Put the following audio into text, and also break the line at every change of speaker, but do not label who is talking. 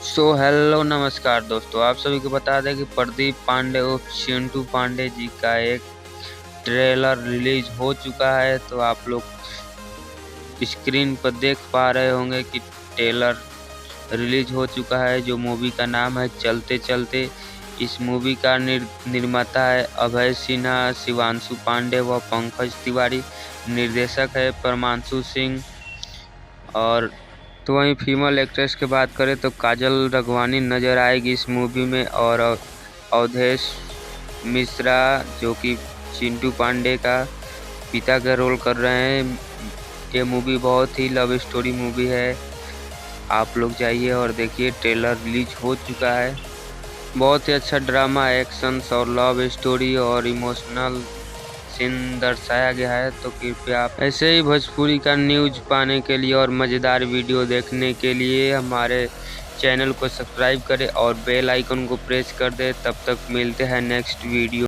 Hello नमस्कार दोस्तों, आप सभी को बता दें कि प्रदीप पांडे उर्फ चिंटू पांडे जी का एक ट्रेलर रिलीज हो चुका है। तो आप लोग स्क्रीन पर देख पा रहे होंगे कि ट्रेलर रिलीज हो चुका है। जो मूवी का नाम है चलते चलते। इस मूवी का निर्माता है अभय सिन्हा, शिवांशु पांडे व पंकज तिवारी। निर्देशक है परमांशु सिंह। और तो वहीं फीमेल एक्ट्रेस की बात करें तो काजल राघवानी नज़र आएगी इस मूवी में, और अवधेश मिश्रा जो कि चिंटू पांडे का पिता का रोल कर रहे हैं। ये मूवी बहुत ही लव स्टोरी मूवी है। आप लोग जाइए और देखिए, ट्रेलर रिलीज हो चुका है। बहुत ही अच्छा ड्रामा, एक्शंस और लव स्टोरी और इमोशनल सीन दर्शाया गया है। तो कृपया आप ऐसे ही भोजपुरी का न्यूज़ पाने के लिए और मज़ेदार वीडियो देखने के लिए हमारे चैनल को सब्सक्राइब करें और बेल आइकन को प्रेस कर दें। तब तक मिलते हैं नेक्स्ट वीडियो।